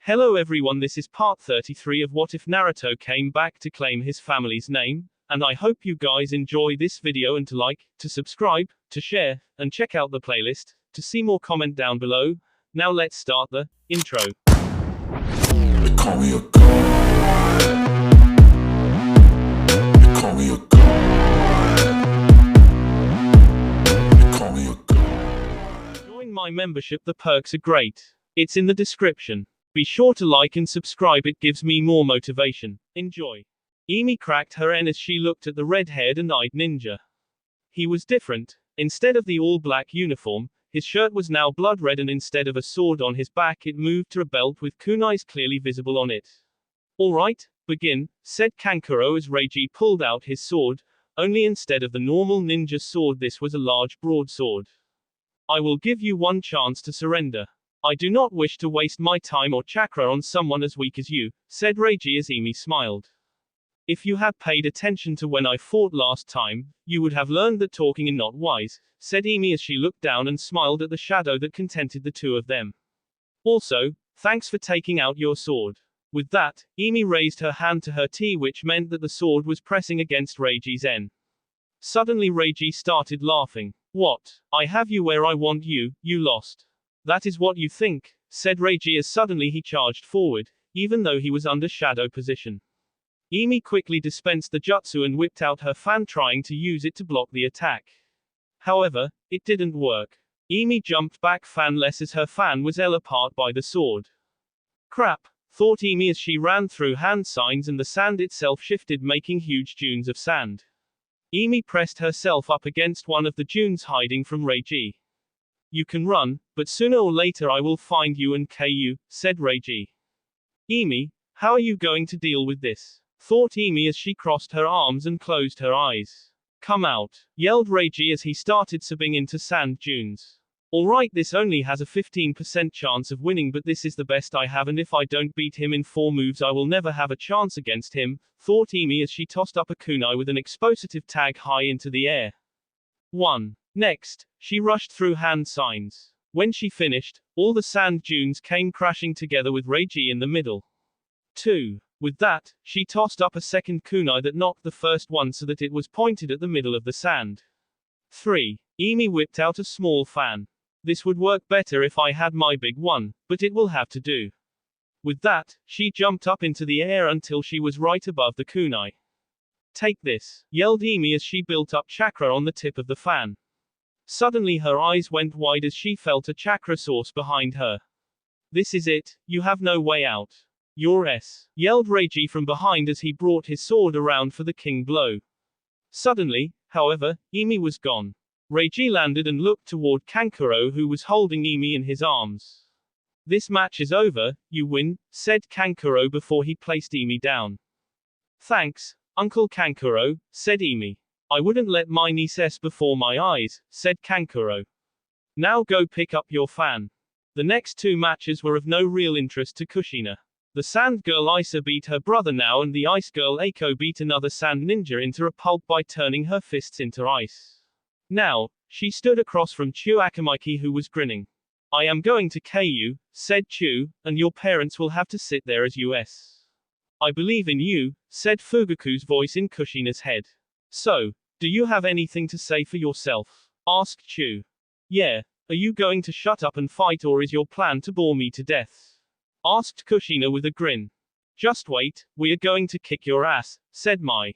Hello everyone, this is part 33 of What If Naruto Came Back to Claim His Family's Name, and I hope you guys enjoy this video and to like, to subscribe, to share, and check out the playlist, to see more comment down below. Now let's start the intro. They call me a god. They call me a god. They call me a god. Join my membership, the perks are great. It's in the description. Be sure to like and subscribe, it gives me more motivation. Enjoy. Emi cracked her N as she looked at the red-haired and eyed ninja. He was different. Instead of the all-black uniform, his shirt was now blood red, and instead of a sword on his back it moved to a belt with kunais clearly visible on it. Alright, begin, said Kankuro as Reiji pulled out his sword, only instead of the normal ninja sword this was a large broadsword. I will give you one chance to surrender. I do not wish to waste my time or chakra on someone as weak as you, said Reiji as Emi smiled. If you had paid attention to when I fought last time, you would have learned that talking is not wise, said Emi as she looked down and smiled at the shadow that contented the two of them. Also, thanks for taking out your sword. With that, Emi raised her hand to her T, which meant that the sword was pressing against Reiji's N. Suddenly Reiji started laughing. What? I have you where I want you, you lost. That is what you think, said Reiji as suddenly he charged forward, even though he was under shadow position. Emi quickly dispensed the jutsu and whipped out her fan, trying to use it to block the attack. However, it didn't work. Emi jumped back fanless as her fan was held apart by the sword. Crap, thought Emi as she ran through hand signs and the sand itself shifted, making huge dunes of sand. Emi pressed herself up against one of the dunes, hiding from Reiji. You can run, but sooner or later I will find you and kill you, said Reiji. Emi, how are you going to deal with this? Thought Emi as she crossed her arms and closed her eyes. Come out, yelled Reiji as he started sobbing into sand dunes. Alright, this only has a 15% chance of winning, but this is the best I have, and if I don't beat him in 4 moves I will never have a chance against him, thought Emi as she tossed up a kunai with an explosive tag high into the air. 1. Next, she rushed through hand signs. When she finished, all the sand dunes came crashing together with Reiji in the middle. 2. With that, she tossed up a second kunai that knocked the first one so that it was pointed at the middle of the sand. 3. Emi whipped out a small fan. This would work better if I had my big one, but it will have to do. With that, she jumped up into the air until she was right above the kunai. Take this, yelled Emi as she built up chakra on the tip of the fan. Suddenly her eyes went wide as she felt a chakra source behind her. This is it, you have no way out. Your S, yelled Reiji from behind as he brought his sword around for the king blow. Suddenly, however, Emi was gone. Reiji landed and looked toward Kankuro, who was holding Emi in his arms. This match is over, you win, said Kankuro before he placed Emi down. Thanks, Uncle Kankuro, said Emi. I wouldn't let my niece S before my eyes, said Kankuro. Now go pick up your fan. The next 2 matches were of no real interest to Kushina. The sand girl Isa beat her brother now, and the ice girl Aiko beat another sand ninja into a pulp by turning her fists into ice. Now, she stood across from Chu Akamaiki, who was grinning. I am going to kill you, said Chu, and your parents will have to sit there as US. I believe in you, said Fugaku's voice in Kushina's head. So, do you have anything to say for yourself? Asked Chu. Yeah, are you going to shut up and fight, or is your plan to bore me to death? Asked Kushina with a grin. Just wait, we are going to kick your ass, said Mai.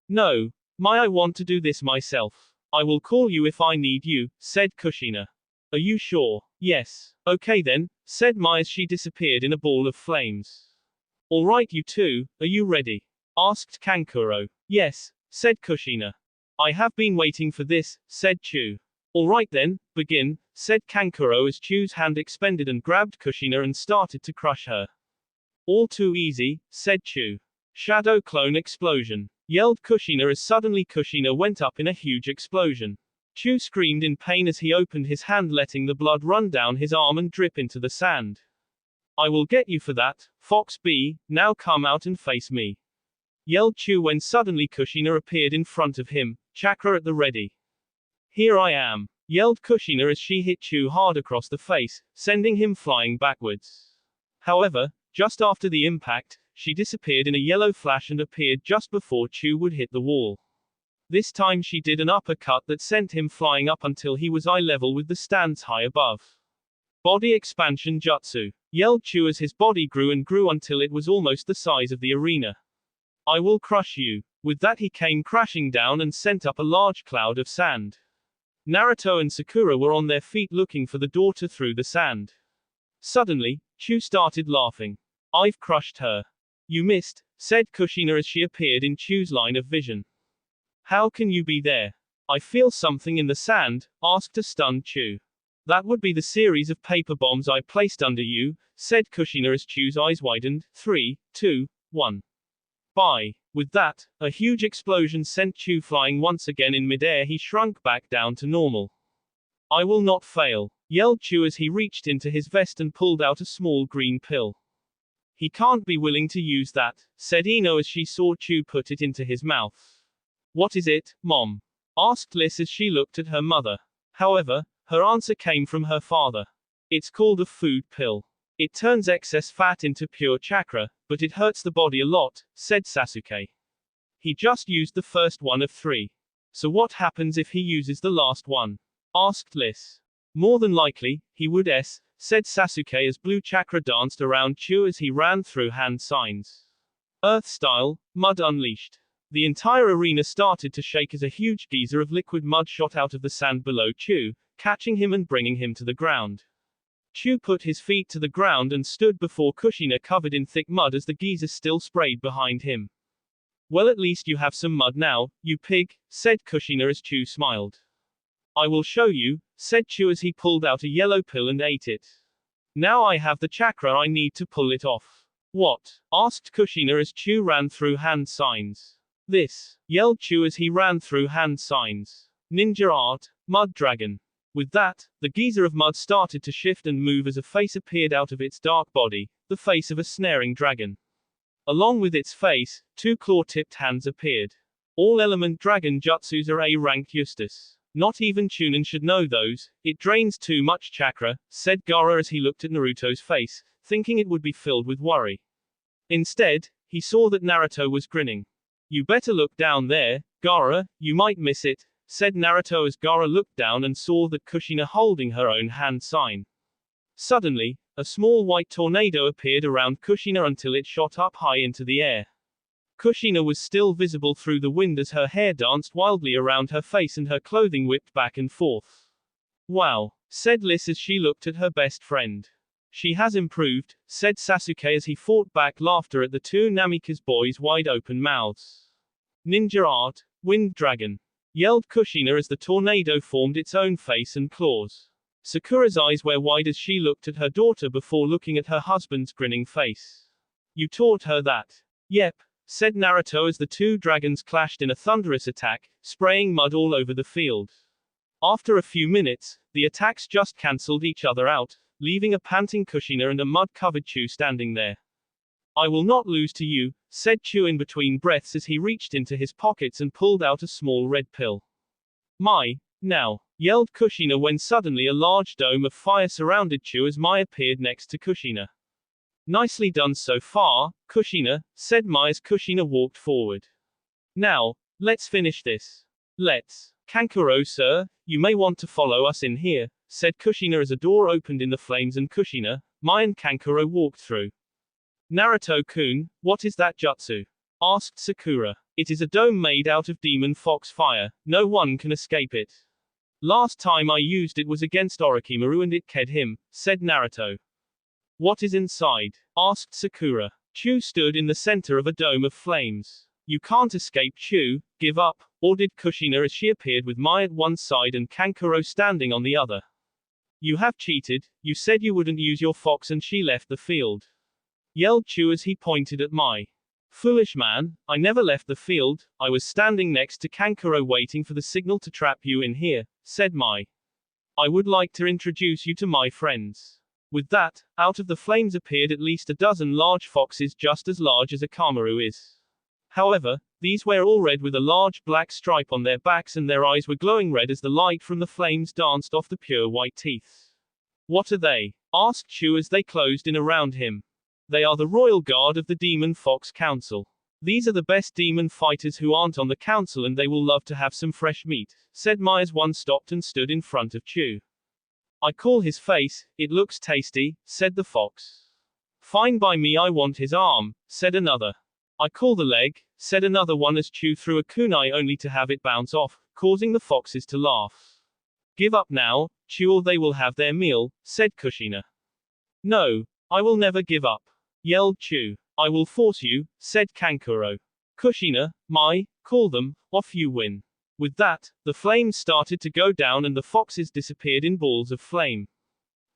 No, Mai, I want to do this myself. I will call you if I need you, said Kushina. Are you sure? Yes. Okay then, said Mai as she disappeared in a ball of flames. Alright, you two, are you ready? Asked Kankuro. Yes, said Kushina. I have been waiting for this, said Chu. Alright then, begin, said Kankuro as Chu's hand expanded and grabbed Kushina and started to crush her. All too easy, said Chu. Shadow clone explosion, yelled Kushina as suddenly Kushina went up in a huge explosion. Chu screamed in pain as he opened his hand, letting the blood run down his arm and drip into the sand. I will get you for that, Fox B, now come out and face me. Yelled Chu when suddenly Kushina appeared in front of him, chakra at the ready. Here I am, yelled Kushina as she hit Chu hard across the face, sending him flying backwards. However, just after the impact, she disappeared in a yellow flash and appeared just before Chu would hit the wall. This time she did an uppercut that sent him flying up until he was eye level with the stands high above. Body expansion jutsu, yelled Chu as his body grew and grew until it was almost the size of the arena. I will crush you. With that he came crashing down and sent up a large cloud of sand. Naruto and Sakura were on their feet looking for the daughter through the sand. Suddenly, Chu started laughing. I've crushed her. You missed, said Kushina as she appeared in Chu's line of vision. How can you be there? I feel something in the sand, asked a stunned Chu. That would be the series of paper bombs I placed under you, said Kushina as Chu's eyes widened. 3, 2, 1. Bye. With that, a huge explosion sent Chu flying once again in midair. He shrunk back down to normal. I will not fail, yelled Chu as he reached into his vest and pulled out a small green pill. He can't be willing to use that, said Ino as she saw Chu put it into his mouth. What is it, Mom? Asked Liz as she looked at her mother. However, her answer came from her father. It's called a food pill. It turns excess fat into pure chakra, but it hurts the body a lot, said Sasuke. He just used the first one of 3. So what happens if he uses the last one? Asked Liz. More than likely, he would said Sasuke as blue chakra danced around Chu as he ran through hand signs. Earth style, mud unleashed. The entire arena started to shake as a huge geyser of liquid mud shot out of the sand below Chu, catching him and bringing him to the ground. Chu put his feet to the ground and stood before Kushina covered in thick mud as the geyser still sprayed behind him. Well, at least you have some mud now, you pig, said Kushina as Chu smiled. I will show you, said Chu as he pulled out a yellow pill and ate it. Now I have the chakra I need to pull it off. What? Asked Kushina as Chu ran through hand signs. This, yelled Chu as he ran through hand signs. Ninja art, mud dragon. With that, the geyser of mud started to shift and move as a face appeared out of its dark body, the face of a snaring dragon. Along with its face, 2 claw-tipped hands appeared. All element dragon jutsus are A-rank Eustace. Not even Chunin should know those, it drains too much chakra, said Gaara as he looked at Naruto's face, thinking it would be filled with worry. Instead, he saw that Naruto was grinning. You better look down there, Gaara, you might miss it, said Naruto as Gaara looked down and saw that Kushina holding her own hand sign. Suddenly, a small white tornado appeared around Kushina until it shot up high into the air. Kushina was still visible through the wind as her hair danced wildly around her face and her clothing whipped back and forth. Wow, said Liz as she looked at her best friend. She has improved, said Sasuke as he fought back laughter at the 2 Namikaze boys' wide open mouths. Ninja art, wind dragon, yelled Kushina as the tornado formed its own face and claws. Sakura's eyes were wide as she looked at her daughter before looking at her husband's grinning face. You taught her that? Yep, said Naruto as the 2 dragons clashed in a thunderous attack, spraying mud all over the field. After a few minutes, the attacks just cancelled each other out, leaving a panting Kushina and a mud-covered Chu standing there. I will not lose to you, said Chu in between breaths as he reached into his pockets and pulled out a small red pill. Now, yelled Kushina when suddenly a large dome of fire surrounded Chu as Mai appeared next to Kushina. Nicely done so far, Kushina, said Mai as Kushina walked forward. Now, let's finish this. Let's. Kankuro sir, you may want to follow us in here, said Kushina as a door opened in the flames and Kushina, Mai and Kankuro walked through. Naruto-kun, what is that jutsu? Asked Sakura. It is a dome made out of demon fox fire, no one can escape it. Last time I used it was against Orochimaru and it killed him, said Naruto. What is inside? Asked Sakura. Chu stood in the center of a dome of flames. You can't escape Chu, give up, ordered Kushina as she appeared with Mai at one side and Kankuro standing on the other. You have cheated, you said you wouldn't use your fox and she left the field. Yelled Chu as he pointed at Mai. Foolish man, I never left the field, I was standing next to Kankuro waiting for the signal to trap you in here, said Mai. I would like to introduce you to my friends. With that, out of the flames appeared at least a dozen large foxes just as large as a Kamaru is. However, these were all red with a large black stripe on their backs and their eyes were glowing red as the light from the flames danced off the pure white teeth. What are they? Asked Chu as they closed in around him. They are the royal guard of the Demon Fox Council. These are the best demon fighters who aren't on the council and they will love to have some fresh meat, said My as one stopped and stood in front of Chew. I call his face, it looks tasty, said the fox. Fine by me, I want his arm, said another. I call the leg, said another one as Chew threw a kunai only to have it bounce off, causing the foxes to laugh. Give up now, Chew, or they will have their meal, said Kushina. No, I will never give up, yelled Chew. I will force you, said Kankuro. Kushina, call them, off you win. With that, the flames started to go down and the foxes disappeared in balls of flame.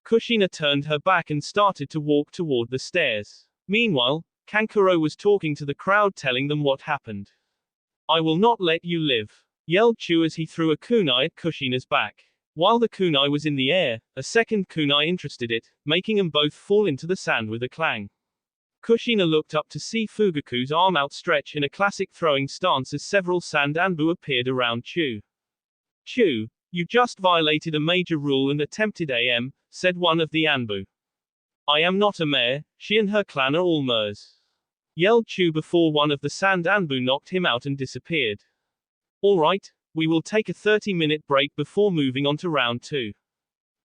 Kushina turned her back and started to walk toward the stairs. Meanwhile, Kankuro was talking to the crowd telling them what happened. I will not let you live, yelled Chew as he threw a kunai at Kushina's back. While the kunai was in the air, a second kunai interrupted it, making them both fall into the sand with a clang. Kushina looked up to see Fugaku's arm outstretched in a classic throwing stance as several sand anbu appeared around Chew. Chew, you just violated a major rule and attempted AM, said one of the anbu. I am not a mare, she and her clan are all mares, yelled Chew before one of the sand anbu knocked him out and disappeared. Alright, we will take a 30-minute break before moving on to round 2.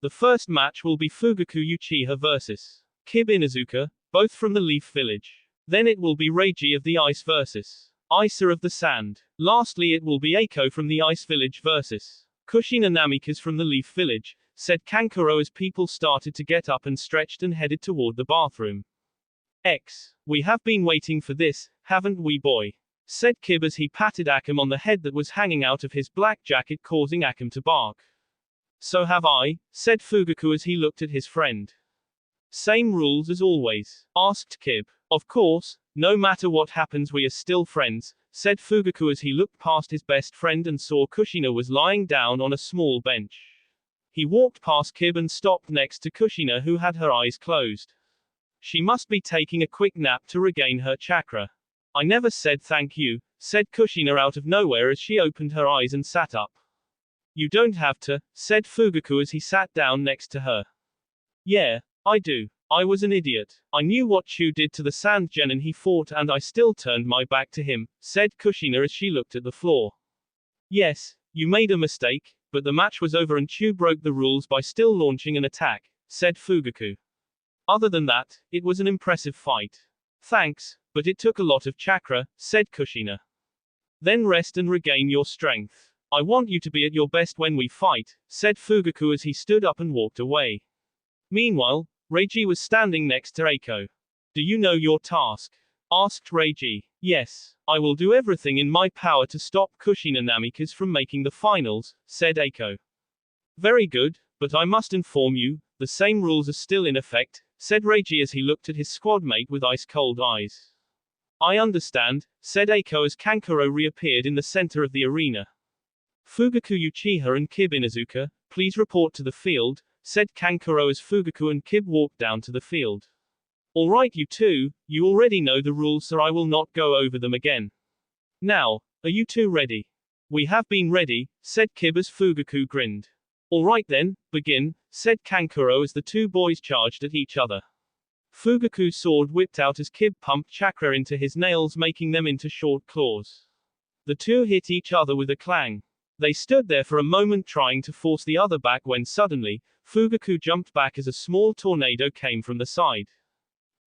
The first match will be Fugaku Uchiha vs. Kib Inuzuka, both from the Leaf Village. Then it will be Reiji of the Ice vs. Isa of the Sand. Lastly it will be Eiko from the Ice Village vs. Kushina Namikaze from the Leaf Village, said Kankuro as people started to get up and stretched and headed toward the bathroom. We have been waiting for this, haven't we boy? Said Kib as he patted Akam on the head that was hanging out of his black jacket causing Akam to bark. So have I, said Fugaku as he looked at his friend. Same rules as always, asked Kib. Of course, no matter what happens we are still friends, said Fugaku as he looked past his best friend and saw Kushina was lying down on a small bench. He walked past Kib and stopped next to Kushina who had her eyes closed. She must be taking a quick nap to regain her chakra. I never said thank you, said Kushina out of nowhere as she opened her eyes and sat up. You don't have to, said Fugaku as he sat down next to her. Yeah, I do. I was an idiot. I knew what Chew did to the sand genin he fought and I still turned my back to him, said Kushina as she looked at the floor. Yes, you made a mistake, but the match was over and Chew broke the rules by still launching an attack, said Fugaku. Other than that, it was an impressive fight. Thanks, but it took a lot of chakra, said Kushina. Then rest and regain your strength. I want you to be at your best when we fight, said Fugaku as he stood up and walked away. Meanwhile, Reiji was standing next to Eiko. Do you know your task? Asked Reiji. Yes, I will do everything in my power to stop Kushina Namikaze from making the finals, said Eiko. Very good, but I must inform you, the same rules are still in effect, said Reiji as he looked at his squadmate with ice-cold eyes. I understand, said Eiko as Kankuro reappeared in the center of the arena. Fugaku Uchiha and Kib Inuzuka, please report to the field, said Kankuro as Fugaku and Kib walked down to the field. Alright you two, you already know the rules so I will not go over them again. Now, are you two ready? We have been ready, said Kib as Fugaku grinned. Alright then, begin, said Kankuro as the two boys charged at each other. Fugaku's sword whipped out as Kib pumped chakra into his nails making them into short claws. The two hit each other with a clang. They stood there for a moment trying to force the other back when suddenly, Fugaku jumped back as a small tornado came from the side.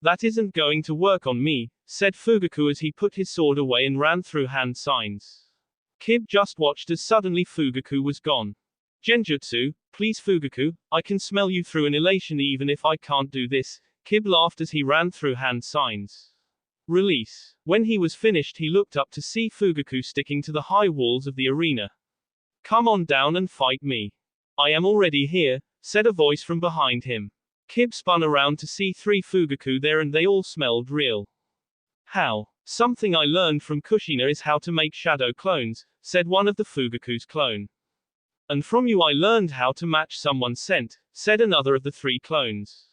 That isn't going to work on me, said Fugaku as he put his sword away and ran through hand signs. Kib just watched as suddenly Fugaku was gone. Genjutsu, please Fugaku, I can smell you through an elation even if I can't do this, Kib laughed as he ran through hand signs. Release. When he was finished he looked up to see Fugaku sticking to the high walls of the arena. Come on down and fight me. I am already here, said a voice from behind him. Kib spun around to see three Fugaku there and they all smelled real. How? Something I learned from Kushina is how to make shadow clones, said one of the Fugaku's clone. And from you I learned how to match someone's scent, said another of the three clones.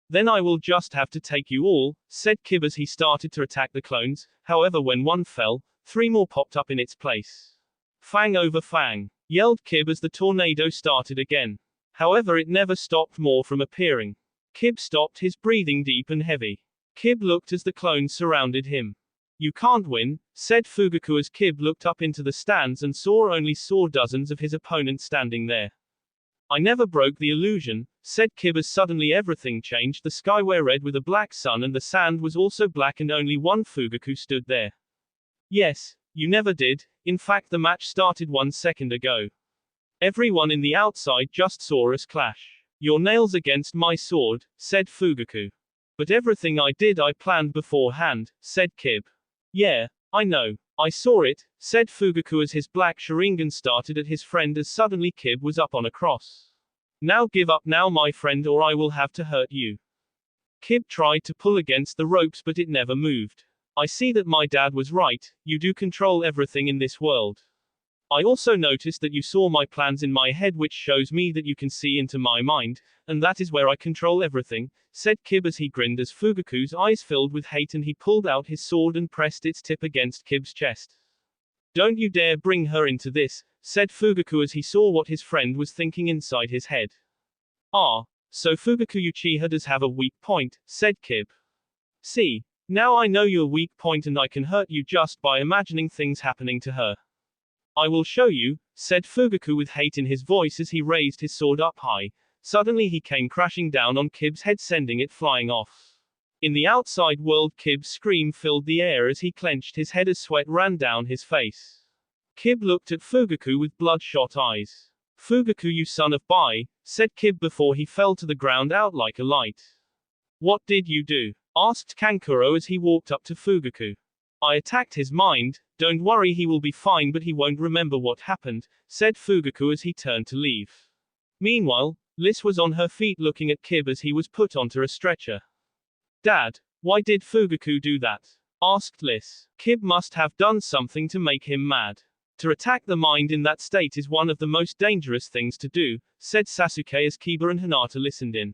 Then I will just have to take you all, said Kib as he started to attack the clones, however when one fell, three more popped up in its place. Fang over fang, yelled Kib as the tornado started again. However it never stopped more from appearing. Kib stopped his breathing deep and heavy. Kib looked as the clones surrounded him. You can't win, said Fugaku as Kib looked up into the stands and saw dozens of his opponents standing there. I never broke the illusion, said Kib as suddenly everything changed. The sky were red with a black sun and the sand was also black and only one Fugaku stood there. Yes, you never did, in fact the match started 1 second ago. Everyone in the outside just saw us clash. Your nails against my sword, said Fugaku. But everything I did I planned beforehand, said Kib. Yeah, I know. I saw it, said Fugaku as his black Sharingan started at his friend as suddenly Kib was up on a cross. Now give up now my friend or I will have to hurt you. Kib tried to pull against the ropes but it never moved. I see that my dad was right, you do control everything in this world. I also noticed that you saw my plans in my head which shows me that you can see into my mind, and that is where I control everything, said Kib as he grinned as Fugaku's eyes filled with hate and he pulled out his sword and pressed its tip against Kib's chest. Don't you dare bring her into this, said Fugaku as he saw what his friend was thinking inside his head. Ah, so Fugaku Uchiha does have a weak point, said Kib. See, now I know your weak point and I can hurt you just by imagining things happening to her. I will show you, said Fugaku with hate in his voice as he raised his sword up high. Suddenly he came crashing down on Kib's head sending it flying off. In the outside world Kib's scream filled the air as he clenched his head as sweat ran down his face. Kib looked at Fugaku with bloodshot eyes. Fugaku you son of Bai, said Kib before he fell to the ground out like a light. What did you do? Asked Kankuro as he walked up to Fugaku. I attacked his mind, don't worry he will be fine but he won't remember what happened, said Fugaku as he turned to leave. Meanwhile, Liz was on her feet looking at Kib as he was put onto a stretcher. Dad, why did Fugaku do that? Asked Liz. Kib must have done something to make him mad. To attack the mind in that state is one of the most dangerous things to do, said Sasuke as Kiba and Hinata listened in.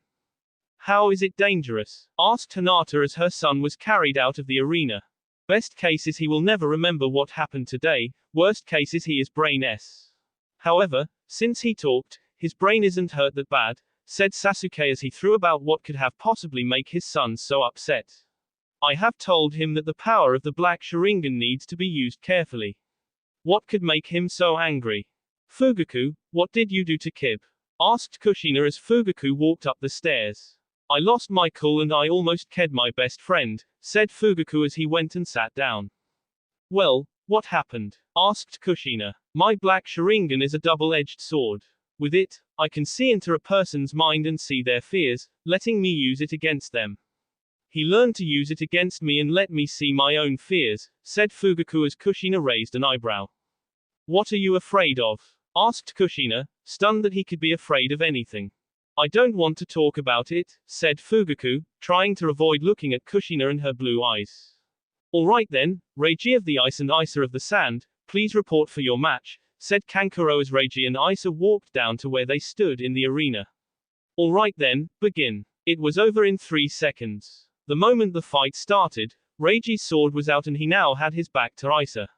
How is it dangerous? Asked Hinata as her son was carried out of the arena. Best case is he will never remember what happened today, worst case is he is brain-less. However, since he talked, his brain isn't hurt that bad, said Sasuke as he threw about what could have possibly make his son so upset. I have told him that the power of the Black Sharingan needs to be used carefully. What could make him so angry? Fugaku, what did you do to Kib? Asked Kushina as Fugaku walked up the stairs. I lost my cool and I almost killed my best friend, said Fugaku as he went and sat down. Well, what happened? Asked Kushina. My Black Sharingan is a double-edged sword. With it, I can see into a person's mind and see their fears, letting me use it against them. He learned to use it against me and let me see my own fears, said Fugaku as Kushina raised an eyebrow. What are you afraid of? Asked Kushina, stunned that he could be afraid of anything. I don't want to talk about it, said Fugaku, trying to avoid looking at Kushina and her blue eyes. Alright then, Reiji of the ice and Isa of the sand, please report for your match, said Kankuro as Reiji and Isa walked down to where they stood in the arena. Alright then, begin. It was over in 3 seconds. The moment the fight started, Reiji's sword was out and he now had his back to Isa.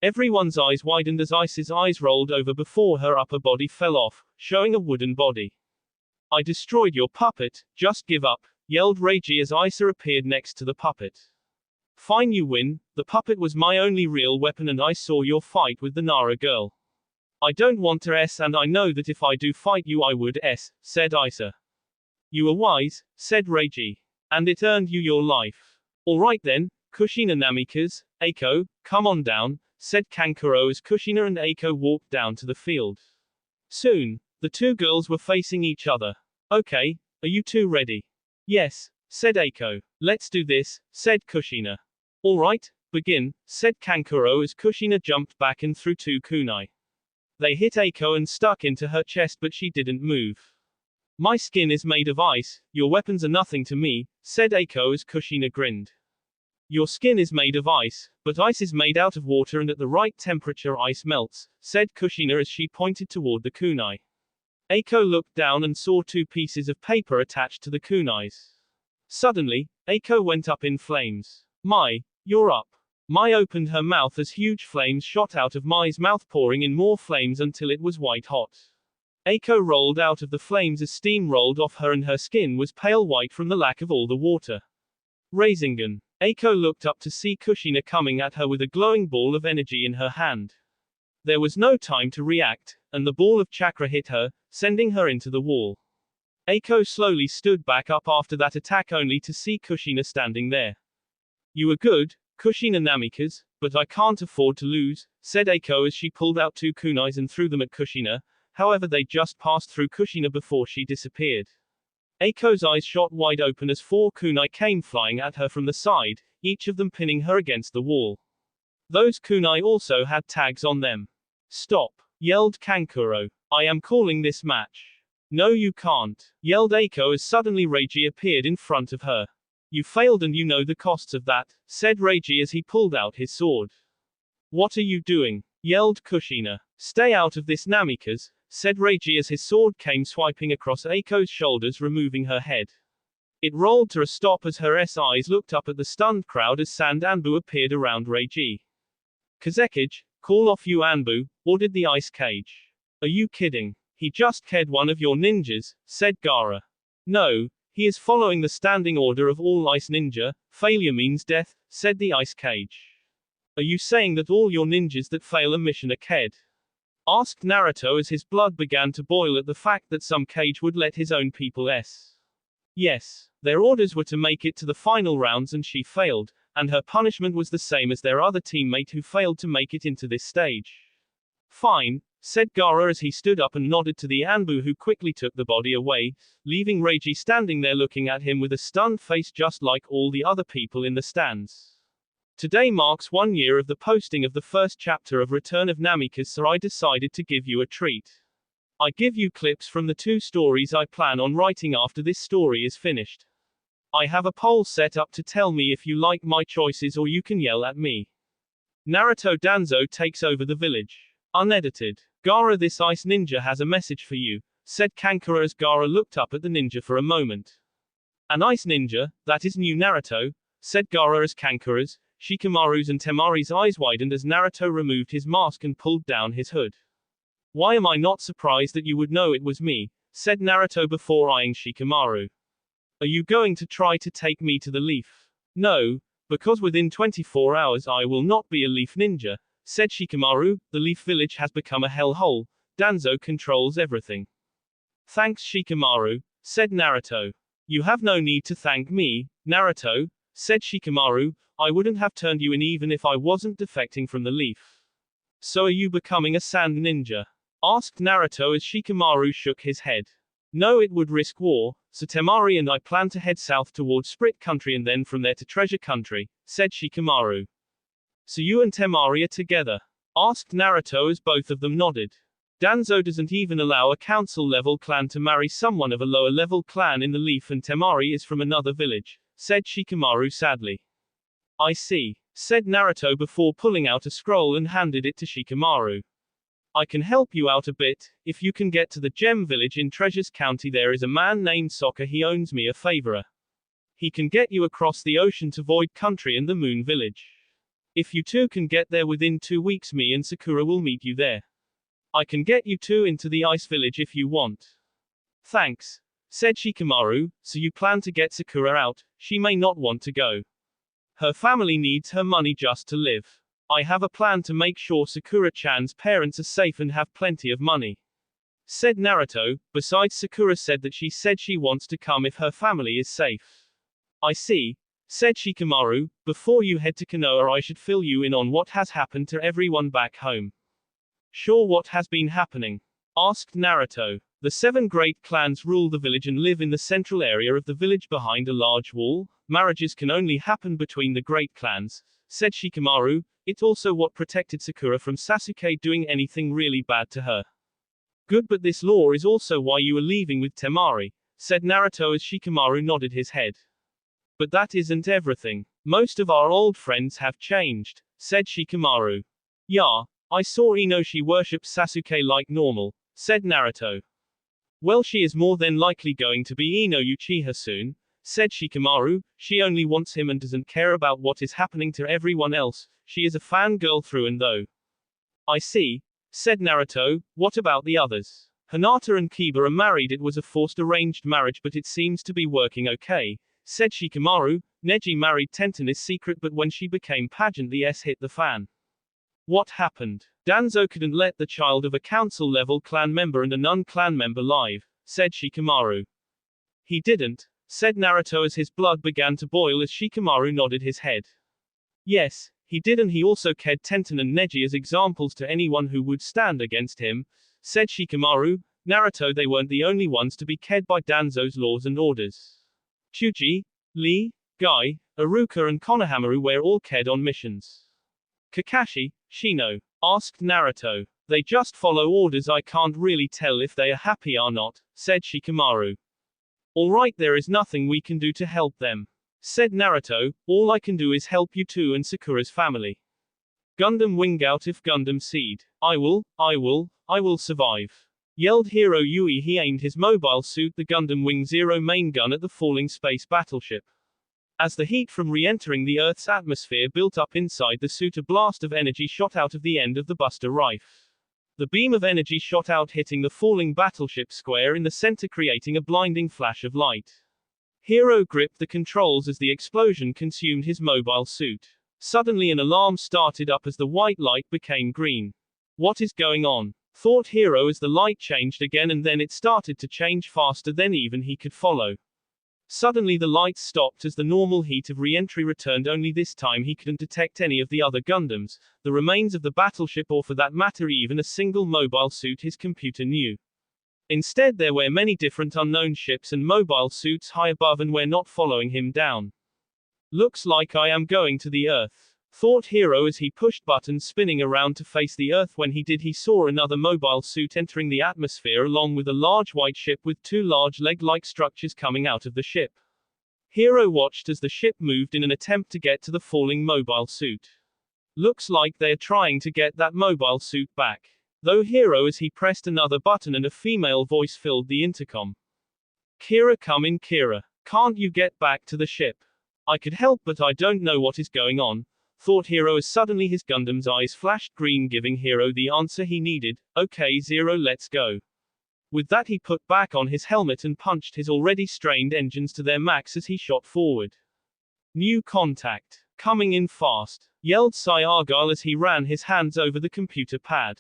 Everyone's eyes widened as Isa's eyes rolled over before her upper body fell off, showing a wooden body. I destroyed your puppet, just give up, yelled Reiji as Isa appeared next to the puppet. Fine you win, the puppet was my only real weapon and I saw your fight with the Nara girl. I don't want to and I know that if I do fight you I would said Isa. You are wise, said Reiji. And it earned you your life. Alright then, Kushina Namikaze, Eiko, come on down, said Kankuro as Kushina and Eiko walked down to the field. Soon, the two girls were facing each other. Okay, are you two ready? Yes, said Eiko. Let's do this, said Kushina. Alright, begin, said Kankuro as Kushina jumped back and threw 2 kunai. They hit Eiko and stuck into her chest but she didn't move. My skin is made of ice, your weapons are nothing to me, said Eiko as Kushina grinned. Your skin is made of ice, but ice is made out of water and at the right temperature ice melts, said Kushina as she pointed toward the kunai. Eiko looked down and saw 2 pieces of paper attached to the kunais. Suddenly, Eiko went up in flames. Mai, you're up. Mai opened her mouth as huge flames shot out of Mai's mouth pouring in more flames until it was white hot. Eiko rolled out of the flames as steam rolled off her and her skin was pale white from the lack of all the water. Rasengan. Eiko looked up to see Kushina coming at her with a glowing ball of energy in her hand. There was no time to react, and the ball of chakra hit her, sending her into the wall. Eiko slowly stood back up after that attack only to see Kushina standing there. You were good, Kushina Namikaze, but I can't afford to lose, said Eiko as she pulled out 2 kunais and threw them at Kushina, however they just passed through Kushina before she disappeared. Eiko's eyes shot wide open as 4 kunai came flying at her from the side, each of them pinning her against the wall. Those kunai also had tags on them. Stop, yelled Kankuro. I am calling this match. No you can't, yelled Eiko as suddenly Reiji appeared in front of her. You failed and you know the costs of that, said Reiji as he pulled out his sword. What are you doing? Yelled Kushina. Stay out of this Namikaze, said Reiji as his sword came swiping across Eiko's shoulders, removing her head. It rolled to a stop as her eyes looked up at the stunned crowd as Sand Anbu appeared around Reiji. Kazekage, call off you Anbu, ordered the ice cage. Are you kidding? He just killed one of your ninjas, said Gaara. No, he is following the standing order of all ice ninja, failure means death, said the ice cage. Are you saying that all your ninjas that fail a mission are killed? Asked Naruto as his blood began to boil at the fact that some cage would let his own people s. Yes, their orders were to make it to the final rounds and she failed, and her punishment was the same as their other teammate who failed to make it into this stage. Fine, said Gaara as he stood up and nodded to the Anbu who quickly took the body away, leaving Reiji standing there looking at him with a stunned face just like all the other people in the stands. Today marks 1 year of the posting of the first chapter of Return of Namikaze, so I decided to give you a treat. I give you clips from the 2 stories I plan on writing after this story is finished. I have a poll set up to tell me if you like my choices or you can yell at me. Naruto Danzo takes over the village. Unedited. Gaara, this ice ninja has a message for you, said Kankuro as Gaara looked up at the ninja for a moment. An ice ninja, that is new Naruto, said Gaara as Kankuro's, Shikamaru's and Temari's eyes widened as Naruto removed his mask and pulled down his hood. Why am I not surprised that you would know it was me, said Naruto before eyeing Shikamaru. Are you going to try to take me to the leaf? No, because within 24 hours I will not be a leaf ninja, said Shikamaru. The leaf village has become a hellhole. Danzo controls everything. Thanks Shikamaru, said Naruto. You have no need to thank me, Naruto, said Shikamaru. I wouldn't have turned you in even if I wasn't defecting from the leaf. So are you becoming a sand ninja? Asked Naruto as Shikamaru shook his head. No, it would risk war, so Temari and I plan to head south towards Sprit Country and then from there to Treasure Country, said Shikamaru. So you and Temari are together? Asked Naruto as both of them nodded. Danzo doesn't even allow a council-level clan to marry someone of a lower-level clan in the leaf, and Temari is from another village, said Shikamaru sadly. I see, said Naruto before pulling out a scroll and handed it to Shikamaru. I can help you out a bit. If you can get to the Gem Village in Treasures County, there is a man named Sokka. He owns me a favor. He can get you across the ocean to Void Country and the Moon Village. If you two can get there within 2 weeks, me and Sakura will meet you there. I can get you two into the Ice Village if you want. Thanks, said Shikamaru. So you plan to get Sakura out? She may not want to go. Her family needs her money just to live. I have a plan to make sure Sakura-chan's parents are safe and have plenty of money, said Naruto. Besides, Sakura said that she said she wants to come if her family is safe. I see, said Shikamaru. Before you head to Konoha, I should fill you in on what has happened to everyone back home. Sure, what has been happening? Asked Naruto. The 7 great clans rule the village and live in the central area of the village behind a large wall. Marriages can only happen between the great clans, said Shikamaru. It's also what protected Sakura from Sasuke doing anything really bad to her. Good, but this law is also why you are leaving with Temari, said Naruto as Shikamaru nodded his head. But that isn't everything. Most of our old friends have changed, said Shikamaru. Yeah, I saw Ino. She worships Sasuke like normal, said Naruto. Well, she is more than likely going to be Ino Uchiha soon, said Shikamaru. She only wants him and doesn't care about what is happening to everyone else. She is a fangirl through and through. I see, said Naruto. What about the others? Hinata and Kiba are married. It was a forced arranged marriage, but it seems to be working okay, said Shikamaru. Neji married Tenten is secret, but when she became pageant, the S hit the fan. What happened? Danzo couldn't let the child of a council-level clan member and a non-clan member live, said Shikamaru. He didn't, said Naruto as his blood began to boil as Shikamaru nodded his head. Yes, he did, and he also ked Tenten and Neji as examples to anyone who would stand against him, said Shikamaru. Naruto, they weren't the only ones to be ked by Danzo's laws and orders. Chuji, Lee, Guy, Iruka and Konohamaru were all ked on missions. Kakashi, Shino, asked Naruto. They just follow orders. I can't really tell if they are happy or not, said Shikamaru. Alright, there is nothing we can do to help them, said Naruto. All I can do is help you two and Sakura's family. Gundam wing out if Gundam seed. I will survive, yelled Hero Yui. He aimed his mobile suit, the Gundam Wing Zero main gun, at the falling space battleship. As the heat from re-entering the Earth's atmosphere built up inside the suit, a blast of energy shot out of the end of the Buster Rifle. The beam of energy shot out, hitting the falling battleship square in the center, creating a blinding flash of light. Hero gripped the controls as the explosion consumed his mobile suit. Suddenly an alarm started up as the white light became green. What is going on? Thought Hero as the light changed again, and then it started to change faster than even he could follow. Suddenly the lights stopped as the normal heat of re-entry returned, only this time he couldn't detect any of the other Gundams, the remains of the battleship, or for that matter even a single mobile suit his computer knew. Instead there were many different unknown ships and mobile suits high above and were not following him down. Looks like I am going to the Earth, thought Hero as he pushed buttons spinning around to face the Earth. When he did, he saw another mobile suit entering the atmosphere along with a large white ship with two large leg-like structures coming out of the ship. Hero watched as the ship moved in an attempt to get to the falling mobile suit. Looks like they're trying to get that mobile suit back, though Hero as he pressed another button and a female voice filled the intercom. Kira, come in, Kira. Can't you get back to the ship? I could help, but I don't know what is going on, thought Hero as suddenly his Gundam's eyes flashed green, giving Hero the answer he needed. Okay Zero, let's go. With that he put back on his helmet and punched his already strained engines to their max as he shot forward. New contact. Coming in fast, yelled Sai Argyle as he ran his hands over the computer pad.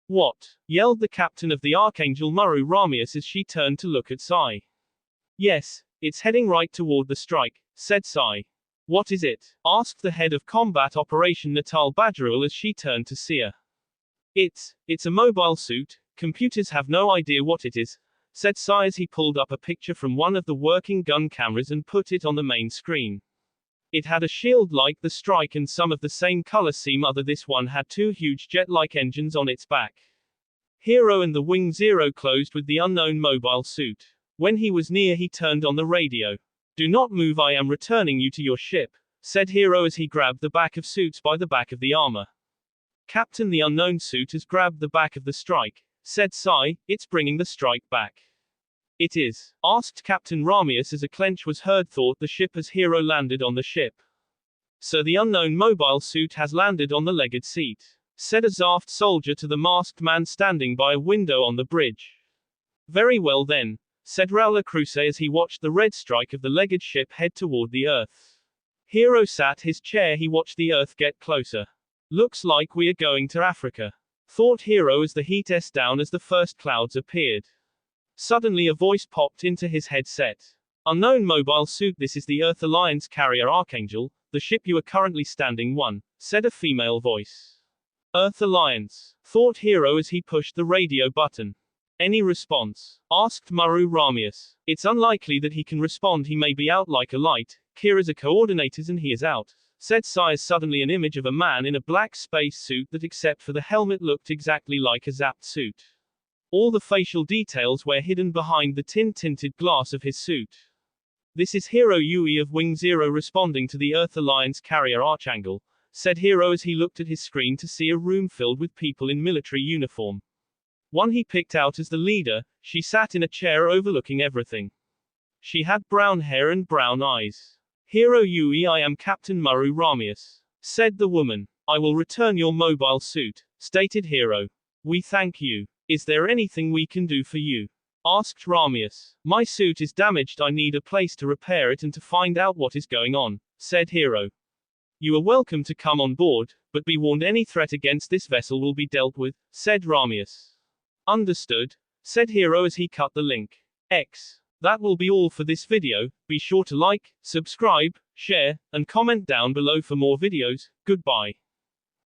What? Yelled the captain of the Archangel Muru Ramius as she turned to look at Sai. Yes, it's heading right toward the strike, said Sai. What is it? Asked the head of combat operation Natal Badgerul as she turned to Sia. It's a mobile suit. Computers have no idea what it is, said Sai as he pulled up a picture from one of the working gun cameras and put it on the main screen. It had a shield like the strike and some of the same color scheme, other this one had two huge jet-like engines on its back. Hero and the Wing Zero closed with the unknown mobile suit. When he was near, he turned on the radio. Do not move, I am returning you to your ship, said Hero as he grabbed the back of suits by the back of the armor. Captain, the unknown suit has grabbed the back of the strike, said Sai. It's bringing the strike back. It is? Asked Captain Ramius as a clench was heard. Thought the ship as Hero landed on the ship. So the unknown mobile suit has landed on the legged seat, said a Zaft soldier to the masked man standing by a window on the bridge. Very well then, said Raul Cruce as he watched the red strike of the legged ship head toward the Earth. Hero sat his chair. He watched the Earth get closer. Looks like we are going to Africa, thought Hero as the heat s down as the first clouds appeared. Suddenly a voice popped into his headset. Unknown mobile suit, this is the Earth Alliance carrier Archangel, the ship you are currently standing on, said a female voice. Earth Alliance, thought Hero as he pushed the radio button. Any response? Asked Muru Ramius. It's unlikely that he can respond, he may be out like a light. Kira's a coordinators and he is out, said Sai as suddenly an image of a man in a black space suit that except for the helmet looked exactly like a Zapped suit. All the facial details were hidden behind the tin-tinted glass of his suit. This is Hero Yui of Wing Zero responding to the Earth Alliance carrier Archangel, said Hero as he looked at his screen to see a room filled with people in military uniform. One he picked out as the leader. She sat in a chair overlooking everything. She had brown hair and brown eyes. Hero Yui, I am Captain Muru Ramius, said the woman. I will return your mobile suit, stated Hero. We thank you. Is there anything we can do for you? asked Ramius. My suit is damaged, I need a place to repair it and to find out what is going on, said Hiro. You are welcome to come on board, but be warned any threat against this vessel will be dealt with, said Ramius. Understood, said Hiro as he cut the link. That will be all for this video. Be sure to like, subscribe, share, and comment down below for more videos. Goodbye.